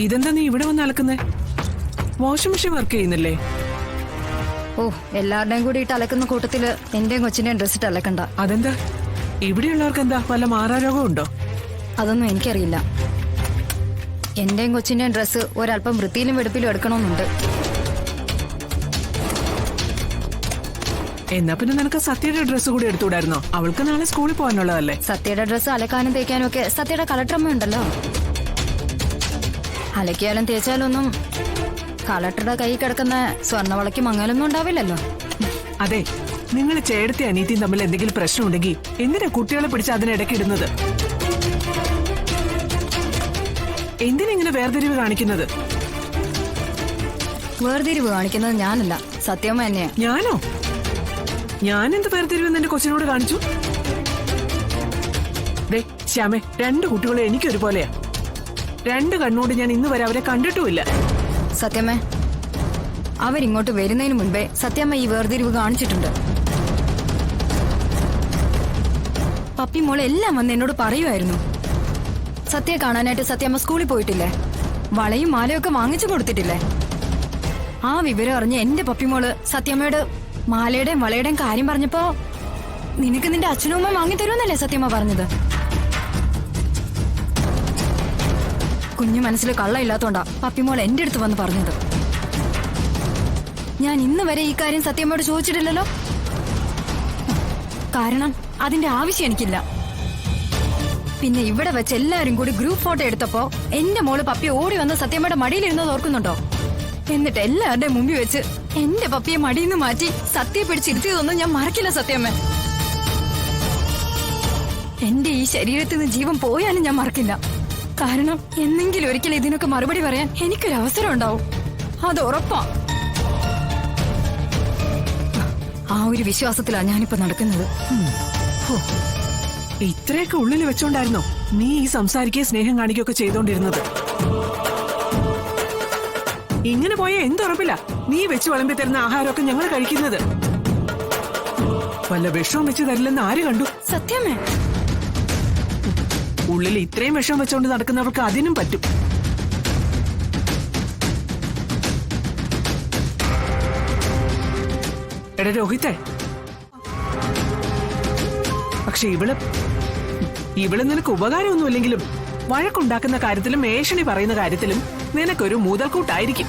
ഇതെന്താ നീ ഇവിടെ വന്ന് അലക്കുന്നേ? വാഷിംഗ് മെഷീൻ വർക്ക് ചെയ്യുന്നില്ലേ? ഓ, എല്ലാവരുടെയും കൂടി ഇട്ട് അലക്കുന്ന കൂട്ടത്തില് എന്റെയും കൊച്ചിന്റെയും ഡ്രസ് ഇട്ട് അലക്കണ്ട. അതെന്താ? ഇവിടെയുള്ളവർക്ക് എന്താ വല്ല മാറാരോഗം ഉണ്ടോ? അതൊന്നും എനിക്കറിയില്ല. എന്റെയും കൊച്ചിന്റെയും ഡ്രസ് ഒരല്പം വൃത്തിയിലും വെടുപ്പിലും എടുക്കണമെന്നുണ്ട്. എന്നാ പിന്നെ നിനക്ക് സത്യയുടെ ഡ്രസ്സ് കൂടി എടുത്തുകൂടായിരുന്നോ? അവൾക്ക് നാളെ സ്കൂളിൽ പോകാനുള്ളതല്ലേ? സത്യയുടെ ഡ്രസ് അലക്കാനും തേക്കാനും ഒക്കെ സത്യയുടെ കളക്ടറമ്മ ഉണ്ടല്ലോ. അലക്കിയാലും തേച്ചാലൊന്നും കളക്ടറുടെ കൈ കിടക്കുന്ന സ്വർണ്ണവളയ്ക്ക് മങ്ങലൊന്നും ഉണ്ടാവില്ലല്ലോ. അതെ, നിങ്ങൾ ചേട്ടത്തി അനീതിയും തമ്മിൽ എന്തെങ്കിലും പ്രശ്നമുണ്ടെങ്കിൽ എന്തിനാ കുട്ടികളെ പിടിച്ച് അതിനിടയ്ക്കിടുന്നത്? എന്തിനിങ്ങനെ വേർതിരിവ് കാണിക്കുന്നത്? വേർതിരിവ് കാണിക്കുന്നത് ഞാനല്ല, സത്യമ്മ തന്നെയാ. ഞാനോ? ഞാനെന്ത് വേർതിരിവ് എന്റെ കൊച്ചിനോട് കാണിച്ചു? ദേ ശ്യാമേ, രണ്ട് കുട്ടികളും എനിക്കൊരുപോലെയാ. രണ്ട് കണ്ണോട് ഞാൻ ഇന്ന് വരെ അവരെ കണ്ടിട്ടുമില്ല. സത്യമ്മേ, അവരിങ്ങോട്ട് വരുന്നതിന് മുൻപേ സത്യമ്മ ഈ വേർതിരിവ് കാണിച്ചിട്ടുണ്ട്. പപ്പി മോളെ എല്ലാം വന്ന് എന്നോട് പറയുമായിരുന്നു. സത്യയെ കാണാനായിട്ട് സത്യമ്മ സ്കൂളിൽ പോയിട്ടില്ലേ? വളയും മാലയും ഒക്കെ വാങ്ങിച്ചു കൊടുത്തിട്ടില്ലേ? ആ വിവരം അറിഞ്ഞ് എന്റെ പപ്പിമോള് സത്യമ്മയോട് മാലയുടെയും വളയുടെയും കാര്യം പറഞ്ഞപ്പോ നിനക്ക് നിന്റെ അച്ഛനും അമ്മ വാങ്ങിത്തരുമെന്നല്ലേ സത്യമ്മ പറഞ്ഞത്? കുഞ്ഞു മനസ്സിൽ കള്ളയില്ലാത്തോണ്ടാ പപ്പിമോൾ എന്റെ അടുത്ത് വന്ന് പറഞ്ഞത്. ഞാൻ ഇന്ന് വരെ ഈ കാര്യം സത്യമ്മയോട് ചോദിച്ചിട്ടില്ലല്ലോ. കാരണം അതിന്റെ ആവശ്യം എനിക്കില്ല. പിന്നെ ഇവിടെ വെച്ച് എല്ലാരും കൂടി ഗ്രൂപ്പ് ഫോട്ടോ എടുത്തപ്പോ എന്റെ മോള് പപ്പി ഓടി വന്ന് സത്യമ്മയുടെ മടിയിലിരുന്നത് ഓർക്കുന്നുണ്ടോ? എന്നിട്ട് എല്ലാവരുടെയും മുമ്പിൽ വെച്ച് എന്റെ പപ്പിയെ മടിയിൽ നിന്ന് മാറ്റി സത്യയെ പിടിച്ചിരുത്തിയതൊന്നും ഞാൻ മറക്കില്ല സത്യമ്മ. എന്റെ ഈ ശരീരത്തിൽ നിന്ന് ജീവൻ പോയാലും ഞാൻ മറക്കില്ല. കാരണം എന്നെങ്കിലും ഒരിക്കലും ഇതിനൊക്കെ മറുപടി പറയാൻ എനിക്കൊരു അവസരം ഉണ്ടാവും, അത് ഉറപ്പാ. ആ ഒരു വിശ്വാസത്തിലാണ് ഞാനിപ്പോ നടക്കുന്നത്. ഇത്രയൊക്കെ ഉള്ളിൽ വെച്ചോണ്ടായിരുന്നോ നീ ഈ സംസാരിക്കുകയും സ്നേഹം കാണിക്കുകയൊക്കെ ചെയ്തോണ്ടിരുന്നത്? ഇങ്ങനെ പോയ എന്തുറപ്പില്ല നീ വെച്ച് വിളമ്പി തരുന്ന ആഹാരമൊക്കെ ഞങ്ങൾ കഴിക്കുന്നത്. വല്ല വിഷവും വെച്ച് തരില്ലെന്ന് ആര് കണ്ടു? സത്യമേ, ഉള്ളിൽ ഇത്രയും വിഷം വെച്ചോണ്ട് നടക്കുന്നവർക്ക് അതിനും പറ്റും. എടാ രോഹിത്തെ, പക്ഷെ ഇവള് നിനക്ക് ഉപകാരമൊന്നുമില്ലെങ്കിലും വഴക്കുണ്ടാക്കുന്ന കാര്യത്തിലും മേഷണി പറയുന്ന കാര്യത്തിലും നിനക്കൊരു മുതൽക്കൂട്ടായിരിക്കും.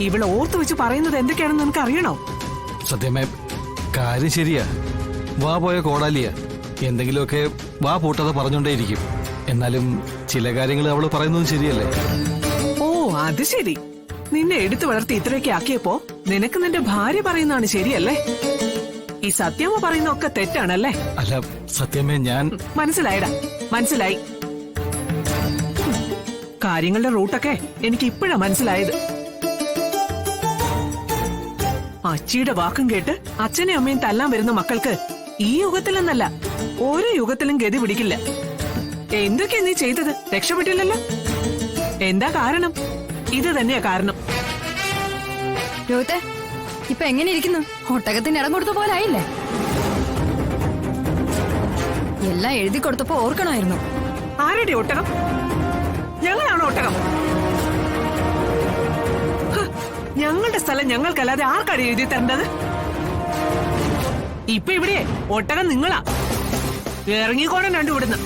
ഇവള് ഓർത്തു വെച്ച് പറയുന്നത് എന്തൊക്കെയാണെന്ന് നിനക്ക് അറിയണോ? സത്യമേ, കാര്യം ശരിയാ. വാ പോയ കോടാലിയ എന്തെങ്കിലുമൊക്കെ വാ പൂട്ടാതെ പറഞ്ഞോണ്ടേയിരിക്കും. എന്നാലും ചില കാര്യങ്ങൾ അവള് പറയുന്നതും ശരിയല്ലേ? ഓ അത് ശരി. നിന്നെ എടുത്തു വളർത്തി ഇത്രയൊക്കെ ആക്കിയപ്പോ നിനക്ക് നിന്റെ ഭാര്യ പറയുന്നതാണ് ശരിയല്ലേ? ഈ സത്യമ്മ പറയുന്ന ഒക്കെ തെറ്റാണല്ലേ? അല്ല സത്യമേ, ഞാൻ മനസ്സിലായടാ, മനസ്സിലായി. കാര്യങ്ങളുടെ റൂട്ടൊക്കെ എനിക്ക് ഇപ്പോഴാ മനസ്സിലായത്. അച്ചിയുടെ വാക്കും കേട്ട് അച്ഛനെയും അമ്മയും തല്ലാൻ വരുന്ന മക്കൾക്ക് ഈ യുഗത്തിലെന്നല്ല ഓരോ യുഗത്തിലും ഗതി പിടിക്കില്ല. എന്തൊക്കെയാ നീ ചെയ്തത്? രക്ഷപ്പെട്ടില്ലല്ലോ. എന്താ കാരണം? ഇത് തന്നെയാ കാരണം. രോഹിത്തെ, ഇപ്പൊ എങ്ങനെ ഇരിക്കുന്നു? ഒട്ടകത്തിന് ഇടം കൊടുത്ത പോലെ ആയില്ലേ? എല്ലാം എഴുതി കൊടുത്തപ്പോ ഓർക്കണമായിരുന്നു. ആരുടെ ഒട്ടകം? ഞങ്ങളാണോ ഒട്ടകം? ഞങ്ങളുടെ സ്ഥലം ഞങ്ങൾക്കല്ലാതെ ആർക്കാണ് എഴുതി തരേണ്ടത്? ഇപ്പൊ ഇവിടെ ഒട്ടകം നിങ്ങളാ. ഇറങ്ങിക്കോണം രണ്ടുവിടുന്ന്.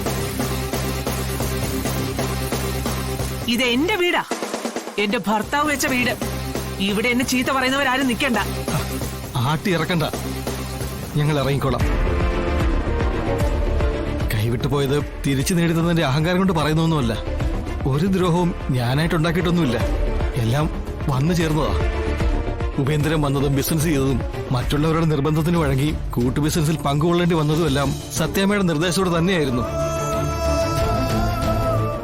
ഇത് എന്റെ വീടാ, എന്റെ ഭർത്താവ് വെച്ച വീട്. ഇവിടെ എന്നെ ചീത്ത പറയുന്നവരാരും നിൽക്കണ്ട. ആട്ടി ഇറക്കണ്ട, ഞങ്ങൾ ഇറങ്ങിക്കോളാം. കൈവിട്ടു പോയത് തിരിച്ചു നേടുന്നതിന്റെ അഹങ്കാരം കൊണ്ട് പറയുന്നൊന്നുമല്ല. ഒരു ദ്രോഹവും ഞാനായിട്ടുണ്ടാക്കിയിട്ടൊന്നുമില്ല. എല്ലാം വന്നു ചേർന്നതാ. ഉപേന്ദ്രൻ വന്നതും ബിസിനസ് ചെയ്തതും മറ്റുള്ളവരുടെ നിർബന്ധത്തിന് വഴങ്ങി കൂട്ടു ബിസിനസിൽ പങ്കുകൊള്ളേണ്ടി വന്നതുമെല്ലാം സത്യാമ്മയുടെ നിർദ്ദേശത്തോടെ തന്നെയായിരുന്നു.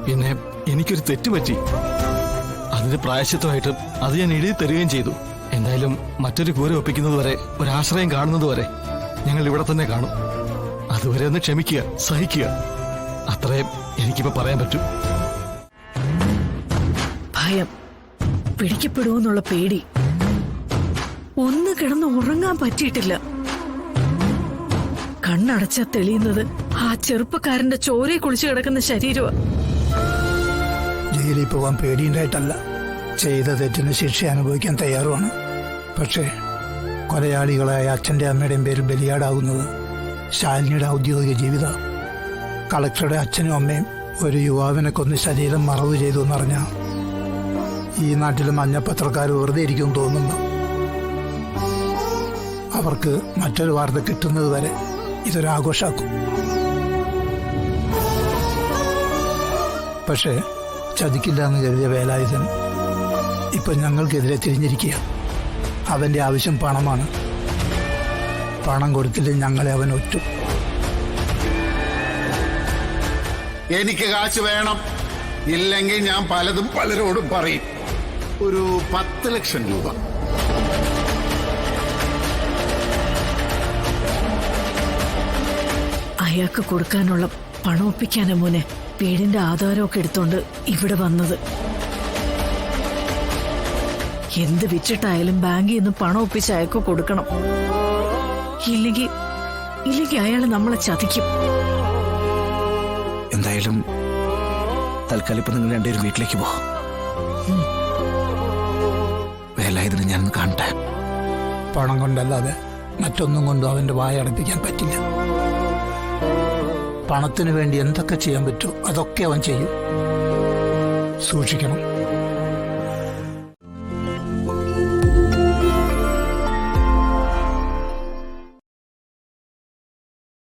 പിന്നെ എനിക്കൊരു തെറ്റുപറ്റി. അതിന്റെ പ്രായശ്ചിത്തമായിട്ട് അത് ഞാൻ എഴുതി തരികയും ചെയ്തു. എന്തായാലും മറ്റൊരു കൂര ഒപ്പിക്കുന്നതുവരെ, ഒരാശ്രയം കാണുന്നതുവരെ ഞങ്ങൾ ഇവിടെ തന്നെ കാണും. അതുവരെ ഒന്ന് ക്ഷമിക്കുക, സഹിക്കുക. അത്രേ എനിക്കിപ്പോ പറയാൻ പറ്റൂ. ഭയം, പിടിക്കപ്പെടുമെന്നുള്ള പേടി. ഒന്ന് കിടന്ന് ഉറങ്ങാൻ പറ്റിയിട്ടില്ല. കണ്ണടച്ചാ തെളിയുന്നത് ആ ചെറുപ്പക്കാരന്റെ ചോരയെ കുളിച്ചു കിടക്കുന്ന ശരീരമാ. ജയിലിൽ പോകാൻ പേടിയുണ്ടായിട്ടല്ല, ചെയ്ത തെറ്റിന് ശിക്ഷ അനുഭവിക്കാൻ തയ്യാറുമാണ്. പക്ഷേ കൊലയാളികളായ അച്ഛൻ്റെ അമ്മയുടെയും പേരിൽ ബലിയാടാകുന്നത് ശാലിനിയുടെ ഔദ്യോഗിക ജീവിതം. കളക്ടറുടെ അച്ഛനും അമ്മയും ഒരു യുവാവിനെ കൊന്ന് ശരീരം മറവ് ചെയ്തു എന്നറിഞ്ഞാൽ ഈ നാട്ടിലെ മഞ്ഞപ്പത്രക്കാർ വെറുതെ ഇരിക്കുമെന്ന് തോന്നുന്നു. അവർക്ക് മറ്റൊരു വാർത്ത കിട്ടുന്നത് വരെ ഇതൊരാഘോഷാക്കും. പക്ഷേ ചതിക്കില്ല എന്ന് കരുതിയ വേലായുധൻ ഇപ്പൊ ഞങ്ങൾക്കെതിരെ തിരിഞ്ഞിരിക്കുക. അവന്റെ ആവശ്യം പണമാണ്. പണം കൊടുത്തില്ലേ ഞങ്ങളെ അവൻ ഒറ്റ. എനിക്ക് കാശ് വേണം, ഇല്ലെങ്കിൽ ഞാൻ പലതും പലരോടും പറയും. ഒരു 10 ലക്ഷം രൂപ. അയാൾക്ക് കൊടുക്കാനുള്ള പണം ഒപ്പിക്കാനാ മോനെ വീടിന്റെ ആധാരമൊക്കെ എടുത്തോണ്ട് ഇവിടെ വന്നത്. എന്ത് വിറ്റിട്ടായാലും ബാങ്കിൽ നിന്ന് പണം ഒപ്പിച്ച് അയാൾക്ക് കൊടുക്കണം. ഇല്ലെങ്കിൽ അയാൾ നമ്മളെ ചതിക്കും. എന്തായാലും തൽക്കാലം ഇപ്പൊ നിങ്ങൾ രണ്ടുപേരും വീട്ടിലേക്ക് പോ. വേലായുധനെ ഞാനൊന്ന് കാണട്ടെ. പണം കൊണ്ടല്ലാതെ മറ്റൊന്നും കൊണ്ടും അവന്റെ വായ അടപ്പിക്കാൻ പറ്റില്ല. പണത്തിന് വേണ്ടി എന്തൊക്കെ ചെയ്യാൻ പറ്റുമോ അതൊക്കെ അവൻ ചെയ്യും. സൂക്ഷിക്കണം.